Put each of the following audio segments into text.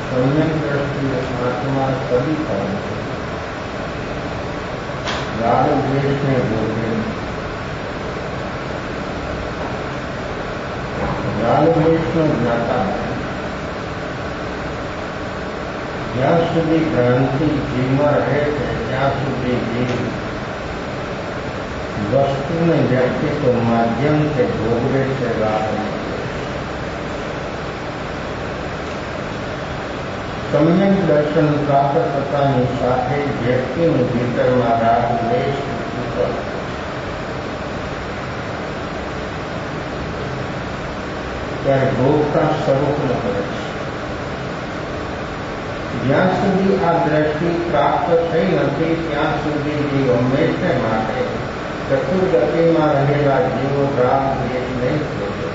सम्यक दृष्टि आत्मा सभी कर्म राग द्वेष में बोले राग द्वेष में ज्ञाता है જ્યાં સુધી ભ્રાંતિ જીવમાં રહે છે ત્યાં સુધી જીવ વસ્તુને વ્યક્તિત્વ માધ્યમ से ભોગવે છે રાગ सम्यक दर्शन प्राप्त થતાની સાથે વ્યક્તિની ભીતરમાં રાગ દ્વેષ ત્યારે ભોગતા સ્વરૂપ ન કરે છે જ્યાં સુધી આ દ્રષ્ટિ પ્રાપ્ત થઈ નથી ત્યાં સુધી જીવ હંમેશા માટે ચતુર્ગતિમાં રહેલા જીવો રાગ દ્વેષ નહીં ભોગવે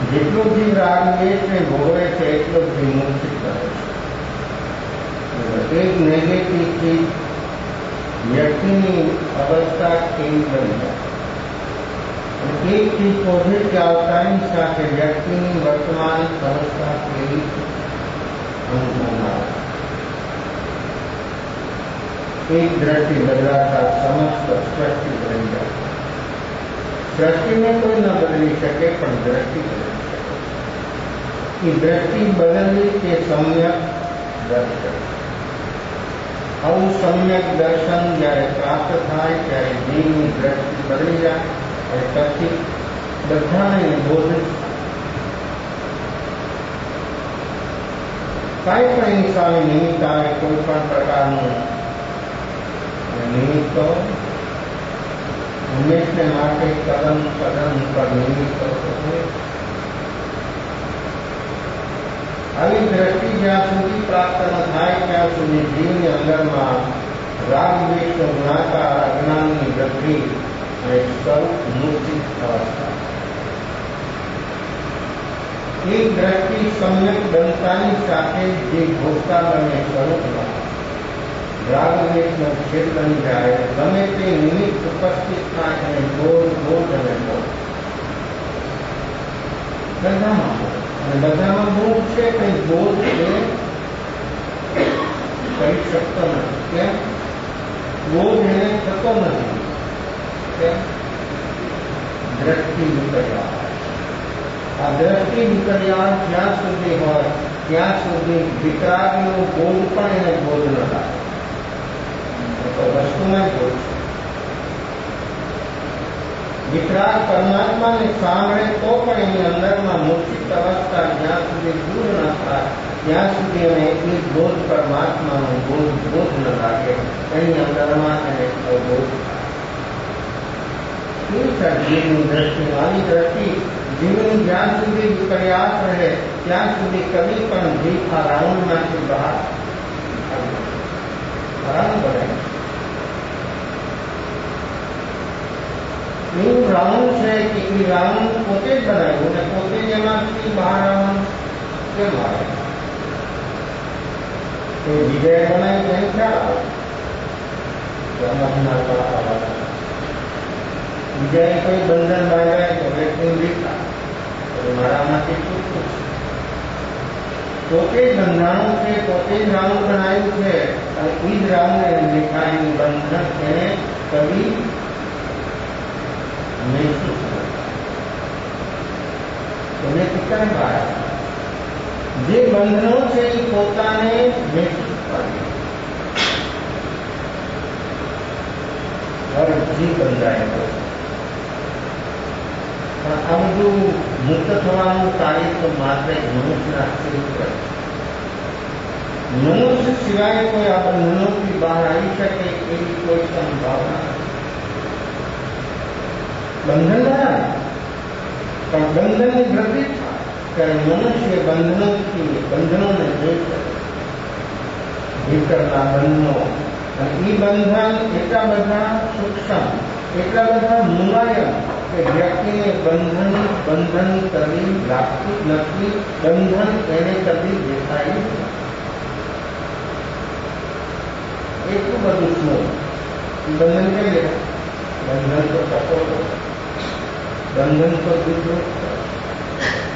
જેટલો જીવ રાગ દ્વેષને ભોગવે છે એટલો જીવ મુક્તિ કરે છે એક નેગેટિવ ચીજ વ્યક્તિની અવસ્થા કેવી બની જાય एक चीज पॉजिटिव आवतानी साथ व्यक्ति वर्तमान अवस्था के अनुभव एक दृष्टि बदलाता समस्त सृष्टि बदल जाए सृष्टि में कोई न बदली सके पर दृष्टि बदल सके दृष्टि बदलने के सम्यक दर्शन और सम्यक दर्शन जયારે प्राप्त થાય ત્યારે જીવની दृष्टि बदली जाए और પછી બધાને બોધ કાંઈ પણ એની સામે નિમિત્ત આવે કોઈ પણ પ્રકારનું નિમિત્ત હંમેશને માટે કદમ પર નિમિત્ત આવી દ્રષ્ટિ જ્યાં સુધી પ્રાપ્ત ન થાય ત્યાં સુધી જીવની અંદરમાં રાગ દ્વેષનો ગુણાકાર અજ્ઞાનની વૃદ્ધિ स्वरूप मूर्ति अवस्था एक दृष्टि सम्यक बनतानी साथे जे भोक्ता बने स्वरूपમાં રાગ દ્વેષનો છેદ બની જાય ગમે તે નિમિત્ત ઉપસ્થિત થાય અને બોધ અને બોધ બધામાં બોધ છે કંઈ બોધ એ કરી શકતો નથી કેમ બોધ એને થતો નથી दृष्टि विपर्यास आ दृष्टि विपर्यास ज्यां सुधी होय त्यां सुधी वितरागनो बोध पण एने बोध न थाय तो वस्तु में बोध वितराग परमात्मा ने सांभळे तो पण एनी अंदरमां मूर्छित अवस्था ज्यां सुधी दूर न थाय त्यां सुधी एने एकली बोध परमात्मानो बोध न लागे एनी अंदरमां एने बोध जीवनी दृष्टि वाली दृष्टि जीवन ज्ञान सुधी प्रयास रहे त्या सुधी कभी पण जीव आ राउंड में बहार बने राउंड है कि राउंड पोते बनायु ने पोते जेमांथी बहार आवવાનું કેમ આવે તો વિજય બનાવી નહીં ખ્યાલ આવે विजय कोई बंधन बांधा है तो व्यक्ति लिखा तो मारा माथे छूटू पोते बंधाणु से पोते राउंड बनायु है और इस राउंड ने लिखाई बंधन એને कभी महसूस तो मैं कितना पाया જે બંધનો છે એ પોતાને महसूस કરે और जी બંધાય આ બધું મુક્ત થવાનું કાર્ય તો માત્ર મનુષ્યના ચરિત્ર મનુષ્ય સિવાય કોઈ આ બંધનોથી બહાર આવી શકે એવી કોઈ સંભાવના બંધન ના પણ બંધનની વૃદ્ધિ થાય ત્યારે મનુષ્ય બંધનોને જોઈ શકે ભીતરના બંધનો અને એ બંધન એટલા બધા સૂક્ષ્મ, એટલા બધા મુલાયમ કે વ્યક્તિને બંધન કદી લાગતું નથી, બંધન એને કદી દેખાય નથી. એટલું બધું સ્મૂથ. બંધન કેમ દેખાય? બંધન તો કઠોર, બંધન તો વિકૃત,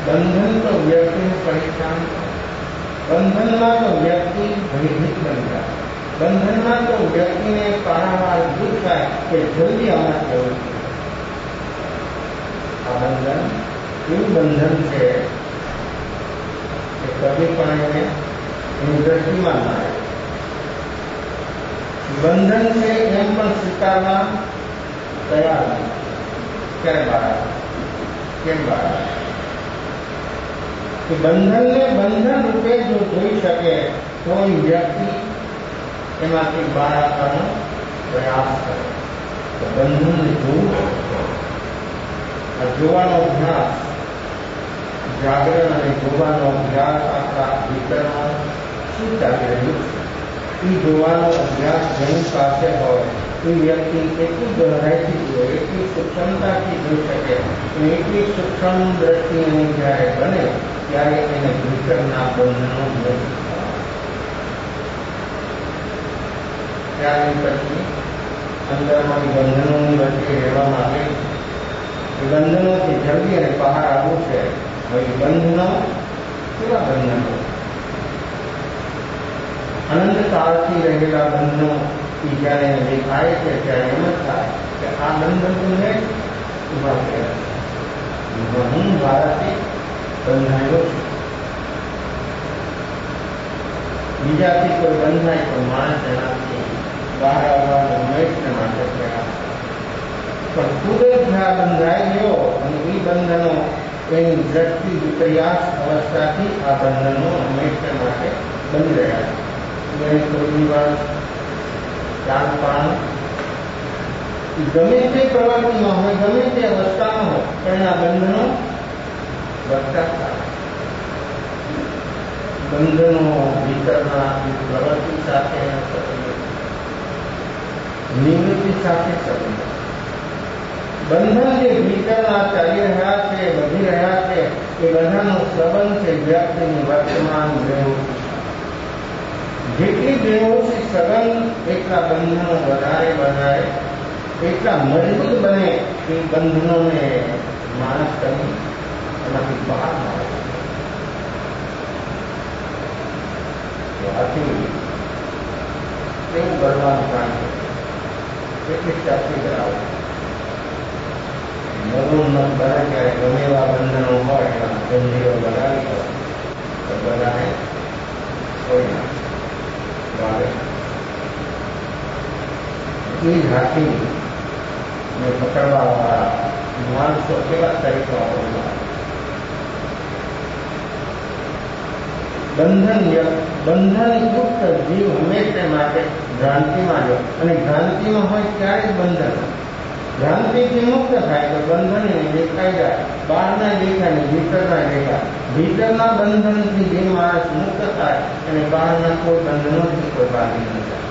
બંધન તો વ્યક્તિને પરેશાન, બંધનમાં તો વ્યક્તિ ભયભીત બની જાય, બંધનમાં તો વ્યક્તિને પારાવાર દુઃખ થાય કે જલ્દી આમાં જવું. આ બંધન એવું બંધન છે કે કદી પણ એને એની દ્રષ્ટિમાં ના આવે. બંધન છે એમ પણ સ્વીકારવા તૈયાર નહીં. ક્યારે બહાર કેમ બહાર કે બંધનને બંધન રૂપે જો જોઈ શકે તો એ વ્યક્તિ એમાંથી બહાર આવવાનો પ્રયાસ કરે. તો બંધનને જોવું, જોવાનો અભ્યાસ, જાગરણ અને જોવાનો અભ્યાસ આપણા ભીતરમાં શું ચાલી રહ્યું છે એ જોવાનો અભ્યાસ જેની પાસે હોય એ વ્યક્તિ એટલી ગહરાઈથી જુએ, એટલી સૂક્ષ્મતાથી જોઈ શકે અને એટલી સૂક્ષ્મ દ્રષ્ટિ એની જ્યારે બને ત્યારે એને ભીતરના બંધનો નથી. ત્યાર પછી અંદરમાંથી બંધનોની વચ્ચે રહેવા માંગે, એ બંધનોથી જલ્દી અને બહાર આવવું છે. હવે બંધનો કેવા બંધનો? અનંતકાળથી રહેલા બંધનો જ્યારે દેખાય છે ત્યારે એમ જ થાય કે આ બંધનને ઉભા કર્યા. હું મારાથી બંધાયો છું. બીજાથી કોઈ બંધાય તો માણસ એનાથી બહાર આવવાનો હંમેશા માટે પ્રયાસ. પણ ખુદ જ જ્યાં બંધાઈ ગયો અને એ બંધનો એની દ્રષ્ટિ વિપર્યાસ અવસ્થાથી આ બંધનો હંમેશા માટે બની રહ્યા છે. એને કોઈ દિવસ ચાલપાન ગમે તે પ્રવૃત્તિમાં હોય, ગમે તે અવસ્થામાં હોય, પણ એના બંધનો વધતા થાય. બંધનો ભીતરના પ્રવૃત્તિ સાથે નિવૃત્તિ સાથે સંબંધ. બંધન જે ભીતરના ચાલી રહ્યા છે, વધી રહ્યા છે, એ બધાનો સંબંધ છે વ્યક્તિની વર્તમાન બેહોશી. જેટલી બેહોશી સઘન એટલા બંધનો વધારે વધારે એટલા મજબૂત બને એ બંધનોને માણસ કરી એમાંથી બહાર આવે. આથી કેવું કરવાનું કાંઈ કેટલી શક્તિ ધરાવે. નવું ન બને ત્યારે ગમે એવા બંધનો હોય એવા જંજીરો બનાવી હોય તો બધાને કોઈ ના એ હાથીને પકડવા વાળા માણસો કેવા તરીકે બંધન યુક્ત જીવ હંમેશા માટે ભ્રાંતિમાં જો, અને ભ્રાંતિમાં હોય ત્યારે જ બંધન. ભ્રાંતિથી મુક્ત થાય તો બંધન દેખાઈ જાય, બહારના દેખાય ને ભીતરના દેખાય. ભીતરના બંધનથી જે માણસ મુક્ત થાય અને બહારના કોઈ બંધનોથી કોઈ બાકી ન થાય.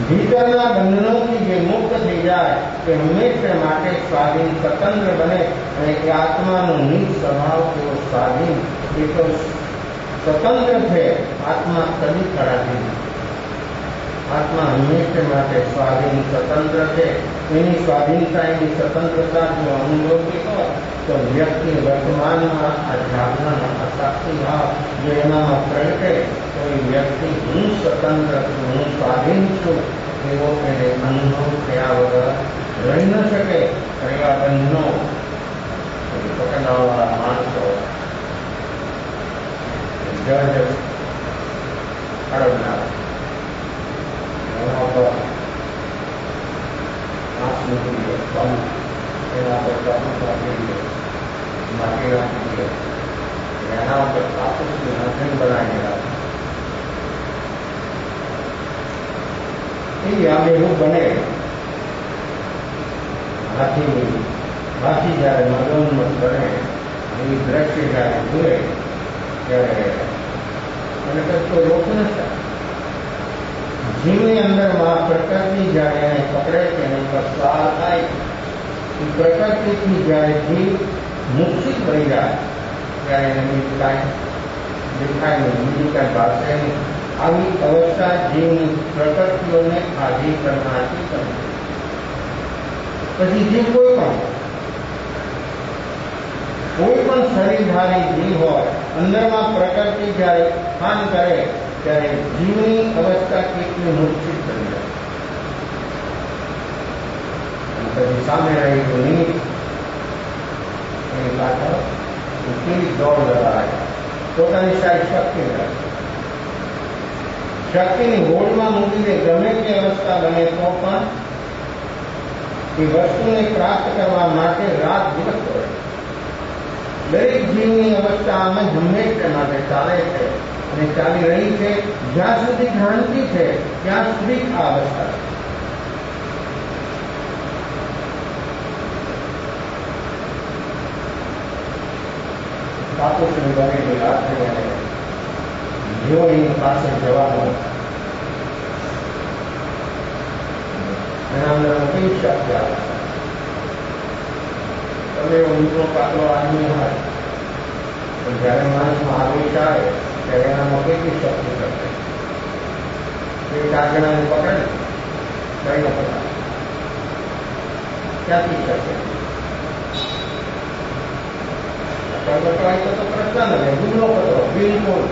ભીતરના બંધનોથી જે મુક્ત થઈ જાય તે હંમેશા માટે સ્વાધીન સ્વતંત્ર બને અને એ આત્માનો નિજ સ્વભાવ એવો સ્વાધીન, એ તો સ્વતંત્ર છે. આત્મા કદી પરાધીન. આત્મા હંમેશા માટે સ્વાધીન સ્વતંત્ર છે. એની સ્વાધીનતા, એની સ્વતંત્રતા જો અનુભવતી હોય તો વ્યક્તિ વર્તમાનમાં આ જાગરણ, આ સાક્ષી ભાવ જો એનામાં પ્રગટે તો એ વ્યક્તિ હું સ્વતંત્ર છું, હું સ્વાધીન છું એવો એને અનુભવ થયા વગર રહી ન શકે. એવા બંધનો પકડવાવાળા માણસો જજ અડવનાર એના પર હાથ મૂકી દે, એના પર કાપડ રાખી દે, માટી રાખી દે, એના ઉપર કાપડનું આસન બનાવી રાખે. એ આબેહૂબ બને. હાથી જ્યારે મદોન્મત બને એની દ્રષ્ટિ જ્યારે જુએ ત્યારે એને કઈ કોઈ રોક ન થાય. જીવની અંદરમાં પ્રકૃતિ જ્યારે એને પકડે છે એની પર સવાર થાય, એ પ્રકૃતિથી જ્યારે જીવ મુક્તિ બની જાય ત્યારે એને બીજું કાંઈ દેખાય નહીં, બીજું કાંઈ ભાષે નહીં. આવી અવસ્થા જીવની પ્રકૃતિઓને આધીન કરનારથી બને. પછી જીવ કોઈ પણ શરીરધારી જીવ હોય, અંદરમાં પ્રકૃતિ જ્યારે ખાન કરે ત્યારે જીવની અવસ્થા કેટલી મૂર્છિત બની જાય. પછી સામે રહેલું નિમિત્ત એની પાછળ કેવી દોડ લગાવે, પોતાની સારી શક્તિ લગાવે. શક્તિની હોડમાં મૂકીને ગમે તે અવસ્થા બને તો પણ એ વસ્તુને પ્રાપ્ત કરવા માટે રાત દિવસ કરે. દરેક જીવની અવસ્થા અમે હંમેશા માટે ચાલે છે અને ચાલી રહી છે. જ્યાં સુધી ભ્રાંતિ છે ત્યાં સુધી આ અવસ્થા છે. કાપુસની બનેલી લાકડી અને જેવો એની પાસે જવાનો એના અંદર કેવી શક્તિ આવે. તમે ઊંચો પાતળો આદમી હોય પણ જયારે માણસમાં આવેશ આવે ત્યારે એનામાં કેટલી શક્તિ કરશે. એ 4 જણાને પકડે કઈ ન પકડાય. ક્યાંથી શક્તિ બટવાય તો પ્રશ્ન નથી. ગુનો પકડો બિલકુલ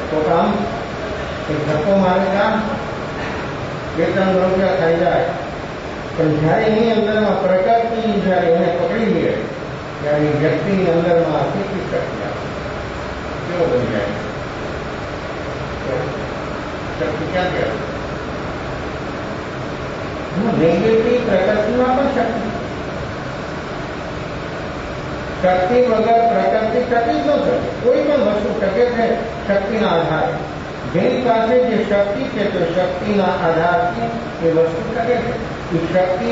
તો કામ એક ધક્કો મારે કામ 2-3 રૂપિયા ખાઈ જાય. પણ જ્યારે એની અંદરમાં પ્રકૃતિ જ્યારે એને પકડી લે ત્યારે એ વ્યક્તિની અંદરમાં કેટલી શક્તિ આવે, કેવો બની જાય. શક્તિ ક્યાંથી આવે? નેગેટિવ પ્રકૃતિમાં પણ શક્તિ. શક્તિ વગર પ્રકૃતિ ટકી જ ન શકે. કોઈ પણ વસ્તુ ટકે છે શક્તિના આધારે. જેની પાસે જે શક્તિ છે તો શક્તિના આધારથી એ વસ્તુ ટકે છે. એ શક્તિ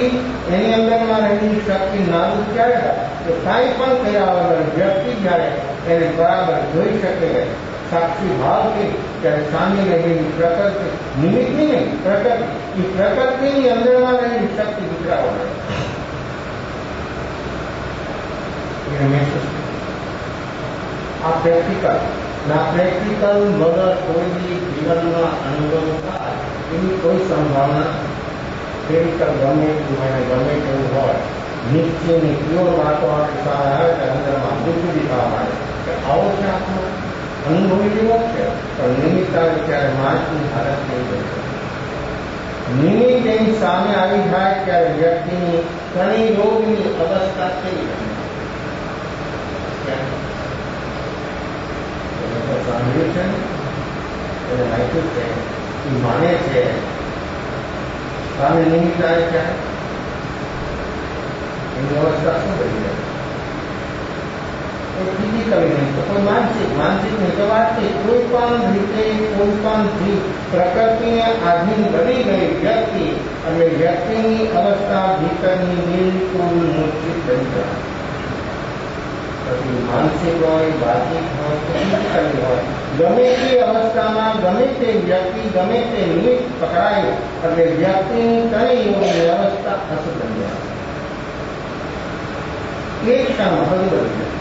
એની અંદરમાં રહેલી શક્તિ નાબૂદ ક્યારે થાય તો કાંઈ પણ કર્યા વગર વ્યક્તિ જ્યારે એને બરાબર જોઈ શકે સાક્ષી ભાવથી, ત્યારે સામે રહેલી પ્રકૃતિ નિમિત્તની નહીં પ્રકૃતિ, એ પ્રકૃતિની અંદરમાં રહેલી શક્તિ વિખરાવા મહેસૂસ. આ પ્રેક્ટિકલ ના પ્રેક્ટિકલ વગર કોઈ જીવનમાં અનુભવ થાય એની કોઈ સંભાવના. પ્રેક્ટિકલ ગમે એટલું હોય ગમે તેવું હોય, નિશ્ચયની પ્યોર વાતો આપણી સામે આવે તો અંદરમાં બુદ્ધિ થવા માંડે કે આવો છે આપણો અનુભવી જેવો છે. પણ નિમિત્ત આવે ત્યારે માણસની હાલત થઈ જાય છે. નિમિત્ત એની સામે આવી જાય ત્યારે વ્યક્તિની ઘણી રોગની અવસ્થા થઈ જાય. સાંભળ્યું છે એને વાંચ્યું છે, એ માને છે સામે નિમિત્ત આવે છે એની અવસ્થા શું બની જાય. કોઈ ફિઝિકલી નહીં તો કોઈ માનસિક નહીં તો વાતચીત કોઈ પણ રીતે કોઈ પણ જીવ પ્રકૃતિને આધીન બની ગઈ વ્યક્તિ અને વ્યક્તિની અવસ્થા ભીતરની બિલકુલ મૂર્છિત બની જાય. પછી માનસિક હોય, વાચિક હોય, ફિઝિકલી હોય, ગમે તે અવસ્થામાં ગમે તે વ્યક્તિ ગમે તે નિમિત્ત પકડાય એટલે વ્યક્તિની ત્રણેય અવસ્થા અસર બની જાય. એક ક્ષણમાં બધું બની જાય.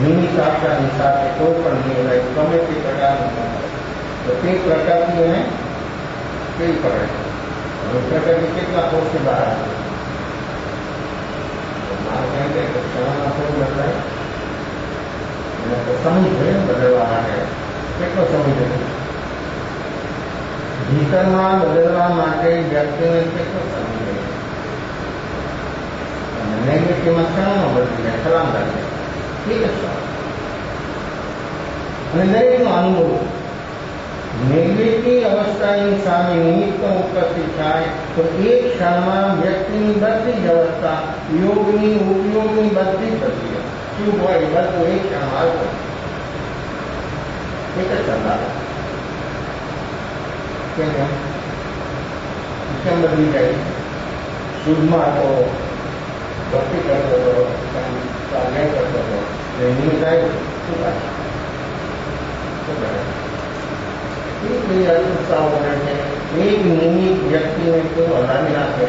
નિમિત્ત આશાની સાથે કોઈ પણ નિર્ણય ગમે તે પ્રકારનો તો તે પ્રકારની એને કેવી પડે છે. હવે પ્રકૃતિ કેટલા કોર્સથી બહાર આવે સમય જોઈએ બદલવા માટે કેટલો સમય જોઈએ. ભીતરમાં બદલવા માટે વ્યક્તિને કેટલો સમય જોઈએ. નેગેટિવમાં ક્ષણમાં બદલી જાય, સલામ થાય એક જ અને દરેકનો અનુભવ. નેગેટિવ અવસ્થાની સામે નિમિત્ત ઉપસ્થિત થાય તો એક ક્ષણમાં વ્યક્તિની બધી જ અવસ્થા યોગની ઉપયોગની બધી જ બદલી જાય. શું હોય બધું એક ક્ષણ આવતો એક જ સંભાળ કેમ બદલી જાય. શુદ્ધમાં તો ભક્તિ કરતો હતો, સ્વાધ્યાય કરતો હતો, નિમિત્ત આવ્યો શું થાય શું કરે એ અસ્વસ્થતાઓ બને છે. એક નિમિત્ત વ્યક્તિને કેવું હલાવી નાખે.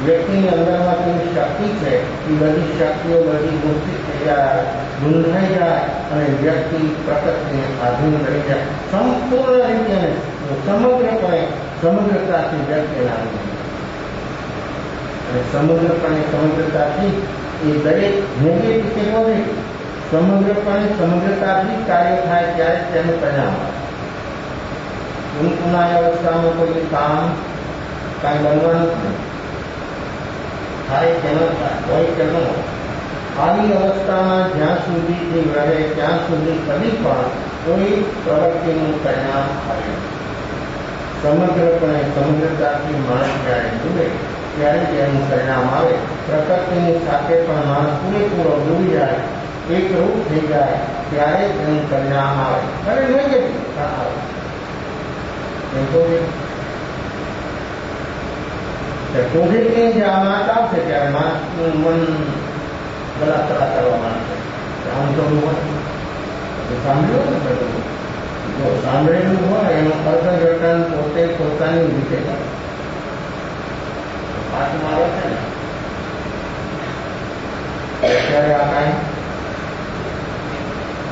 વ્યક્તિની અંદરમાં કેવી શક્તિ છે એ બધી શક્તિઓ બધી ગુંઠિત થઈ જાય, ગુંધાઈ જાય અને વ્યક્તિ પ્રકૃતિને આધીન રહી જાય. સંપૂર્ણ રીતે સમગ્રપણે સમગ્રતાથી વ્યક્તિને આધીન અને સમગ્રપણે સમગ્રતાથી એ દરેક નેગેટિવ કે પોઝિટિવ સમગ્રપણે સમગ્રતાથી કાર્ય થાય ત્યારે તેનું પરિણામ આવે. ઊંઘના અવસ્થામાં કોઈ કામ કાંઈ બનવાનું જ નહીં, થાય કે ન થાય, હોય કે ન હોય. આવી અવસ્થામાં જ્યાં સુધીથી રહે ત્યાં સુધી કદી પણ કોઈ પ્રવૃત્તિનું પરિણામ આવે. સમગ્રપણે સમગ્રતાથી માણસ જ્યારે જુએ ત્યારે તેનું પરિણામ આવે. પ્રકૃતિની સાથે પણ માણસ પૂરેપૂરો ડૂબી જાય, એકરૂપ થઈ જાય ત્યારે તેનું પરિણામ આવે. અને નેગેટિવ આવે પોઝિટિવ જ્યાં માણસ આવશે ત્યારે માણસનું મન બલાત્કાર કરવા માંડશે. આમ તો સાંભળ્યું ને બધું, જો સાંભળેલું હોય એનું અર્થઘટન પોતે પોતાની રીતે કરે. પાઠમાં આવે છે ને અત્યારે આ કાંઈ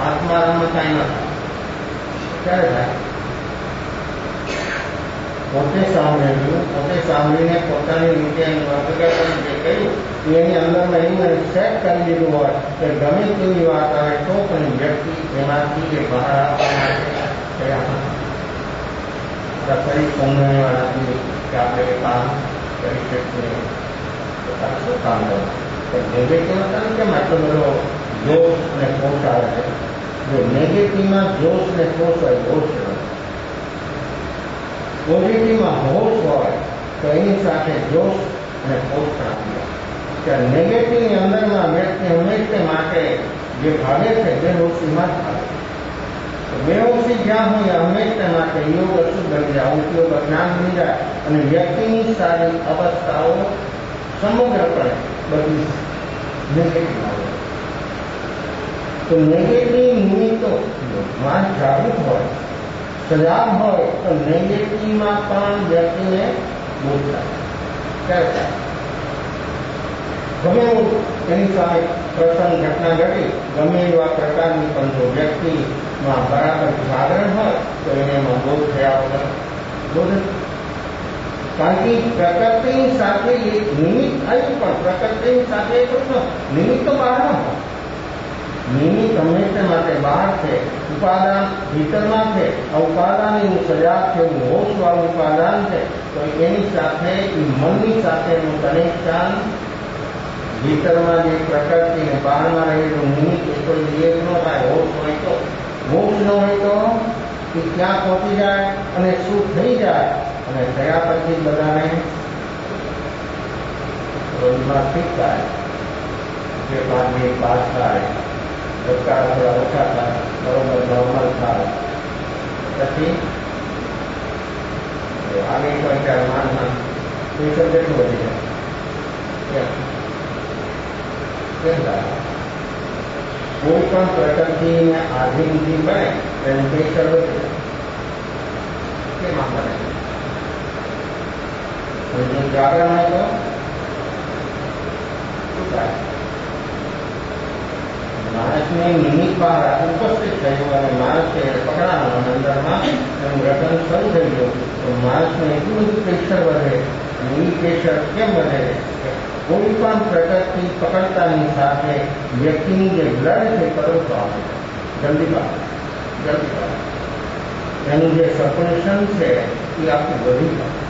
આત્મારામાં કાંઈ ન થાય ક્યારે થાય? પોતે સાંભળીને પોતાની રીતે અર્થઘટન જે કર્યું એની અંદરમાં એવું સેટ કરી દીધું હોય કે ગમે તેવી વાત આવે તો પણ વ્યક્તિ એમાંથી એ બહાર આવવા માટે ફરી સમજવાથી કે આપણે કામ કરી શકીએ. શું કામ કરવું? નેગેટિવ કેમ આટલો બધો જોશ અને કોષ આવે છે? જો નેગેટિવમાં જોશ ને કોષ હોય, જોશ હોય. પોઝિટિવમાં હોશ હોય તો એની સાથે જોશ અને હોશ રાખીએ. ત્યારે નેગેટિવની અંદરમાં વ્યક્તિ હંમેશા માટે જે ભાગે છે બેહોશીમાં જ ભાગે. બેહોશી જ્યાં હોય હંમેશા માટે યોગ અશુદ્ધ બની જાય, ઉપયોગ અજ્ઞાન બની જાય અને વ્યક્તિની સારી અવસ્થાઓ સમગ્રપણે બધી નેગેટિવ આવે. તો નેગેટિવ નિમિત્તો માણસ જાગૃત હોય, સજાગ હોય તો નેગેટિવમાં પણ વ્યક્તિને બોધ થાય. ગમે એવું એની સામે પ્રસંગ ઘટના ઘટી, ગમે એવા પ્રકારની પણ જો વ્યક્તિમાં બરાબર જાગરણ હોય તો એને એમાં બોધ થયા વગર બોધ. કારણ કે પ્રકૃતિની સાથે એક નિમિત્ત આવ્યું પણ પ્રકૃતિની સાથે નિમિત્ત તો બહાર ન હોય. નિમિત્ત હંમેશા માટે બહાર છે, ઉપાદાન ભીતરમાં છે. આ ઉપાદાન એવું સજાગ છે, એવું હોશવાળું ઉપાદાન છે. તો એની સાથે મનની સાથેનું કનેક્શન ભીતરમાં જે પ્રકૃતિ ને બહારમાં રહેલું નિમિત્ત એ કોઈ એક ન થાય. હોશ હોય તો, હોશ ન હોય તો એ ક્યાં પહોંચી જાય અને શું થઈ જાય અને થયા પછી બધાને રોજમાં ઠીક થાય, જે 5 મિનિટ પાસ થાય, ધબકારા થોડા ઓછા થાય, બરોબર નોર્મલ થાય, પછી આગળ પણ ત્યારે માનના પ્રેશર કેટલું વધી જાય. કેમ થાય? કોઈ પણ પ્રકૃતિને આધીનથી બને એનું પ્રેશર વધી જાય. કેમ આમ બને? જો જાગરણ હોય તો શું થાય? માણસને નિમિત્ત બહાર ઉપસ્થિત થયું અને માણસે પકડાનો અંદરમાં એનું રટન શરૂ થઈ ગયું તો માણસને એટલું બધું પ્રેશર વધે. અને એ પ્રેશર કેમ વધે? કોઈ પણ પ્રકૃતિ પકડતાની સાથે વ્યક્તિની જે બ્લડ છે તરત આવે, જલ્દી પાડે. એનું જે સર્ક્યુલેશન છે એ આખું વધી જાય.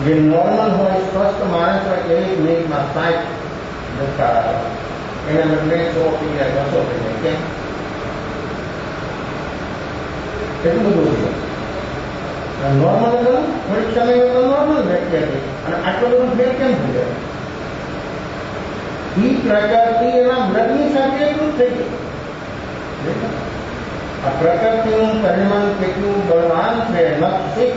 જે નોર્મલ હોય સ્વસ્થ માણસ હોય કે 1 મિનિટમાં 60 ધબકારા આવે, એના બદલે 100 થઈ જાય, 200 થઈ જાય. કેમ? એટલું બધું વધી જાય. નોર્મલ હતું, થોડીક સમય તો નોર્મલ વ્યક્તિ હતી અને આટલો બધો ફેર કેમ થઈ જાય? એ પ્રકૃતિ એના બ્લડની સાથે એટલું થઈ ગયું. આ પ્રકૃતિનું પરિણામ કેટલું બળવાન છે, નક્ષિક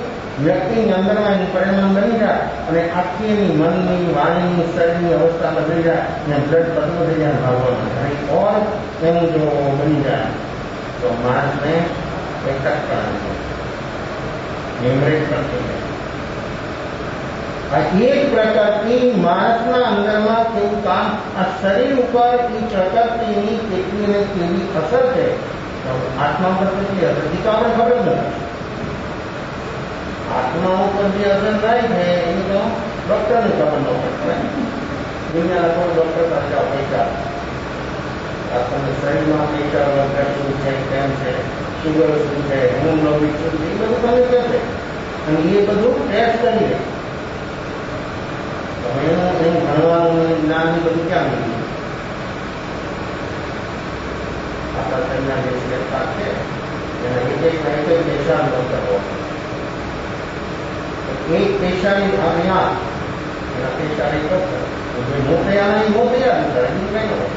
વ્યક્તિની અંદરમાં એનું પરિણામ બની જાય અને આખી એની મનની, વાણીની, શરીરની અવસ્થા બદલી જાય અને બ્લડ પતલો થઈ જાય ભાગવાનું. અને ઓર એનું જો બની જાય તો માણસને એક જ પ્રાણ છે. હેમરેજ પણ થઈ જાય. આ એક પ્રકારની માણસના અંદરમાં કેવું કામ, આ શરીર ઉપર એ પ્રકૃતિની કેટલી ને કેવી અસર છે, આત્મા પર કેટલી અસર છે તો આપણે ખબર જ નથી. આત્મા ઉપર જે અસર થાય છે એની તો ડોક્ટરને ખબર ન પડે. દુનિયાના કોઈ ડોક્ટર પાસે પૈસા આપણને શરીરમાં પૈસા વગર શું છે, કેમ છે, શુગર શું છે, હિમોગ્લોબિન શું છે, એ બધું તમે કહેશે અને એ બધું ટેસ્ટ કરી લે. એનું ભણવાનું જ્ઞાન બધું ક્યાં મળ્યું? આપણા શરીરના જે ફેરફાર છે એના એક પેશાબ ન કરવો. એક પેશાબી અહીંયા એના પેશાબી કરશે જે મોકલ્યા નહીં મોકલ્યા કરે એનું કઈ ન હોય.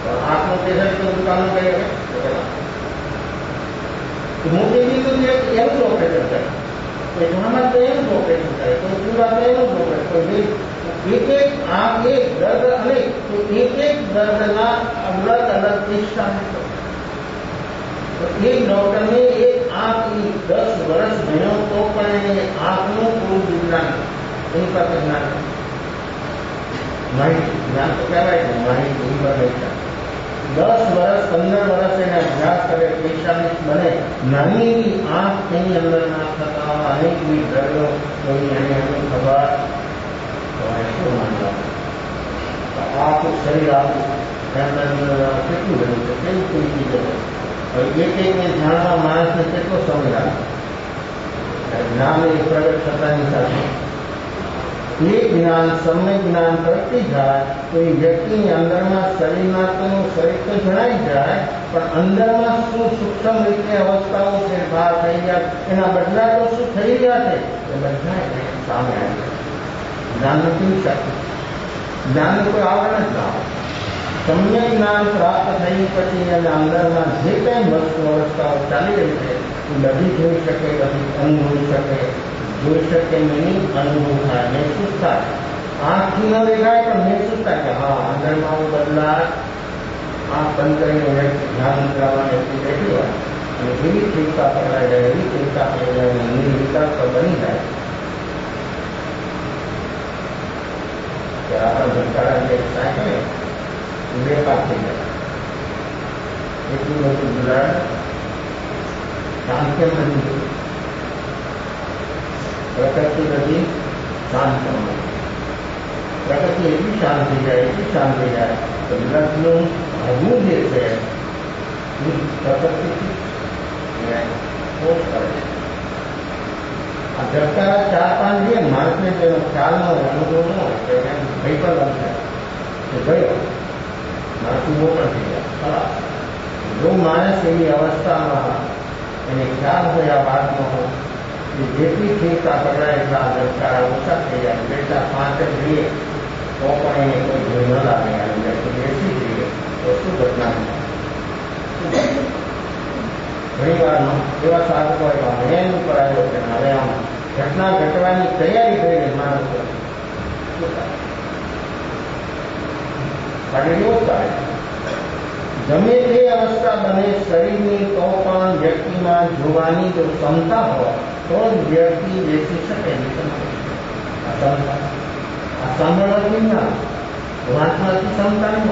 પણ આંખનો પેશાબ તો દુકાનો કરી હવે મોટી દીધું એનું જ ઓપરેશન કરે. ઘણામાં તો એનું જ ઓપરેશન કરે, કોઈ પૂરા તો એનું જ ઓપરેશન. એક એક આંખ એક દર્દ અનેક, તો એક એક દર્દના અલગ અલગ પેશાબ. એક ડોક્ટરને એક આંખ 10 વર્ષ ભણ્યો તો પણ એને આંખનું પૂરું વિજ્ઞાન એની પાસે જ્ઞાન માહિતી જ્ઞાન તો કહેવાય છે માહિતી ઇન્ફોર્મેશન. 10 વર્ષ 15 વર્ષ એને અભ્યાસ કરે, સ્પેશિયાલિસ્ટ બને. નાની એવી આંખ એની અંદર ના થતા અનેક એવી દર્દો કોઈ એને એની ખબર તો શું માનવાનું? આખું શરીર આખું કેટલું રહ્યું છે, કેવું કોઈ ચીજો એક એકને જાણવા માણસને કેટલો સમય લાગે. જ્ઞાન એ પ્રગટ થતાની સાથે એ જ્ઞાન સમ્યક જ્ઞાન કરતી જાય તો એ વ્યક્તિની અંદરમાં શરીરમાં તો શરીર તો જણાઈ જાય, પણ અંદરમાં શું સૂક્ષ્મ રીતે અવસ્થાઓ ફેરફાર થઈ ગયા, એના બદલાતો શું થઈ રહ્યા છે એ બધા સામે આવી જાય. જ્ઞાન નથી શકતું, જ્ઞાનનું કોઈ આવરણ જ ના હોય. સમ્યક જ્ઞાન પ્રાપ્ત થઈ પછી એના અંદરમાં જે કંઈ વસ્તુ અવસ્થાઓ ચાલી રહી છે એ બધી જોઈ શકે, બધી અનુભવી શકે. જોઈ શકે નહીં, અનુભવ થાય, મહેસૂસ થાય. આંખથી ન દેખાય પણ મહેસૂસ થાય કે હા અંદરમાં હું બદલાય. આંખ બંધ કરીને વ્યક્તિ ધ્યાન કરવાની વ્યક્તિ બેઠી હોય અને એવી ચિંતા પકડાઈ જાય, એવી ચિંતા પકડાઈ જાય, નિર્વિકલ્પ બની જાય કે આપણા ભટકારા જે સાંકળે બે પાક થઈ જાય. એટલું બધું ગુજરાત શાંત કેમ નથી? પ્રકૃતિ બધી શાંત કરવાની. પ્રકૃતિ એટલી શાંત થઈ જાય, એટલી શાંત થઈ જાય તો ગુજરાતનું હગું જે છે એ પ્રકૃતિથી પોષ કરે છે. આ ધબકારા 4-5 જે માણસને તેનો ખ્યાલ ન હોય, અનુભવ ન હોય તો એને ભય પર થાય કે ગયો માણસું બહુ પણ થઈ જાય ખરાબ. જો માણસ એવી અવસ્થામાં એને ખ્યાલ હોય આ વાતનો હોય કે જેટલી ચિંતા પકડાય એટલા ધબકારા ઓછા થઈ જાય, 2-4-5 જ રહીએ તો પણ એને કોઈ ભય ન લાગે અને વ્યક્તિ બેસી જઈએ તો શું ઘટના થાય? ઘણી વાર એવા સાધકો મેન ઉપર આવ્યો છે હવે આમ ઘટના ઘટવાની તૈયારી થઈ ગઈ માણસ શું થાય? કાઢી થાય. ગમે તે અવસ્થા બને શરીરની તો પણ વ્યક્તિમાં જોવાની જો ક્ષમતા હોય તો જ વ્યક્તિ બેસી શકે. આ સાંભળવાથી ના, વાંચવાથી ક્ષમતા નહીં,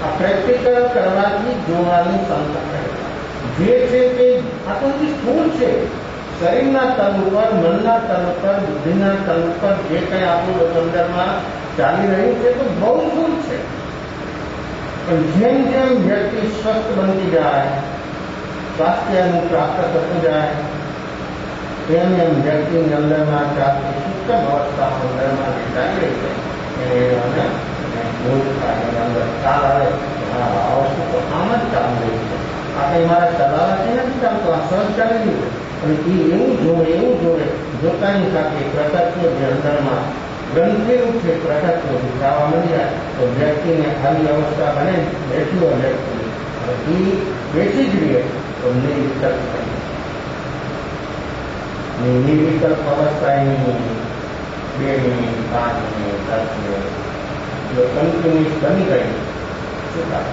આ પ્રેક્ટિકલ કરવાથી જોવાની ક્ષમતા કરે. જે છે તે આ તો સ્થૂળ છે. શરીરના તલ ઉપર, મનના તલ ઉપર, બુદ્ધિના તલ ઉપર જે કંઈ આપણું અંદરમાં ચાલી રહ્યું છે તો બહુ સ્થૂળ છે. પણ જેમ જેમ વ્યક્તિ સ્વસ્થ બનતી જાય, સ્વાસ્થ્યનું પ્રાપ્ત થતું જાય, તેમ એમ વ્યક્તિની અંદરમાં ચાલતી સૂક્ષ્મ અવસ્થાઓ અંદરમાં જે ચાલી રહી છે એને બોધ થાય, અંદર ખ્યાલ આવે આ વસ્તુ તો આમ જ ચાલી રહી છે. આ કંઈ મારા ચલાવવાથી નથી ચાલતું, આ સહજ ચાલી રહ્યું છે. અને એ એવું જોવે જોતાની સાથે પ્રકૃતિઓ જે અંદરમાં ગંભીર છે, પ્રકૃતિઓ થવા મળી જાય તો વ્યક્તિને આવી અવસ્થા બને બેઠી હોય વ્યક્તિ એ બેસી જ રહે તો નિર્વિકલ્પ થાય. નિર્વિકલ્પ અવસ્થા એની 2 મિનિટ 5 મિનિટ 10 મિનિટ જો કન્ટિન્યુઅસ બની ગઈ શું થાય?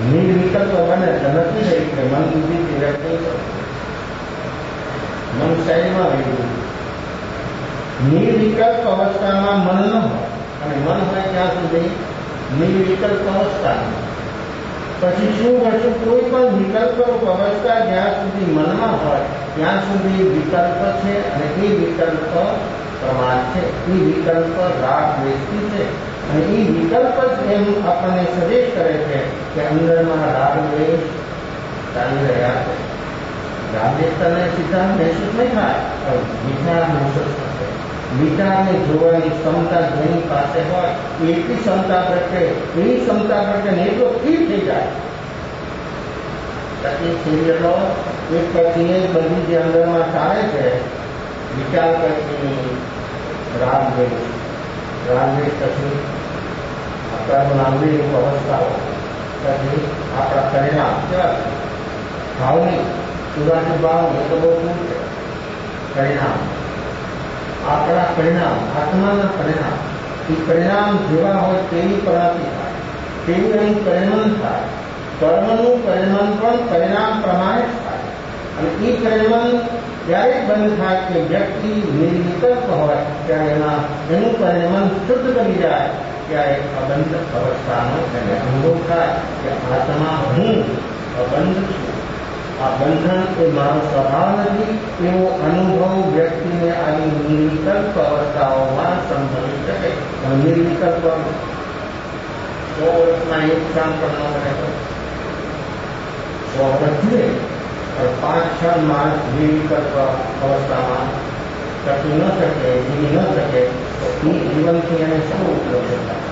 નિર્વિકલ્પ બને તો નથી રહી કે મન બુદ્ધિથી વ્યક્ત નહીં કરવું, મન સાઈડમાં રહી ગયું. નિર્વિકલ્પ અવસ્થામાં મન ન હોય અને મન હોય ત્યાં સુધી નિર્વિકલ્પ અવસ્થા. પછી શું કરશું? કોઈ પણ વિકલ્પ અવસ્થા જ્યાં સુધી મનમાં હોય ત્યાં સુધી વિકલ્પ છે અને એ વિકલ્પ પ્રમાણ છે, એ વિકલ્પ રાગ દ્વેષથી છે અને એ વિકલ્પ જ એમ આપણને સજેસ્ટ કરે છે કે અંદરમાં રાગ દ્વેષ ચાલી રહ્યા છે. રાગ દ્વેષ તને સીધા મહેસૂસ નહીં થાય, વિચાર મહેસૂસ થશે. વિચારને જોવાની ક્ષમતા જેની પાસે હોય એટલી ક્ષમતા પ્રત્યે એવી ક્ષમતા પ્રત્યે એટલો સ્થિર થઈ જાય પછી સિરિયલો એક પછી એક બધી જે અંદરમાં ચાલે છે, વિચાર પછી રાગ દ્વેષ પછી કર્મનાંગી અવસ્થાઓ, પછી આપણા પરિણામ કેવા છે? ભાવની સુધારી ભાવ એ તો બહુ શું છે? પરિણામ, આપણા પરિણામ, આત્માના પરિણામ, એ પરિણામ જેવા હોય તેવી પ્રવૃત્તિ થાય, તેવું એનું પરિણમન થાય. કર્મનું પરિણમન પણ પરિણામ પ્રમાણે જ થાય અને એ પરિણમન ત્યારે જ બંધ થાય કે વ્યક્તિ નિર્વિકલ્પ હોય ત્યારે એનું પરિણમન શુદ્ધ બની જાય, ત્યારે અબંધ અવસ્થાનો એને અનુભવ થાય કે આત્મા હું અબંધ છું, આ બંધન એ મારો સ્વભાવ નથી, એવો અનુભવ વ્યક્તિને આવી નિર્વિકલ્પ અવસ્થાઓમાં સંભવી શકે. નિર્વિકલ્પ 100 વર્ષમાં એક ક્ષણ પણ ન બને તો 100 વર્ષ જોઈએ પણ 5 ક્ષણમાં નિર્વિકલ્પ અવસ્થામાં ટકી ન શકે, જીવી ન શકે તો એ જીવનથી એને શું ઉપયોગ થાય?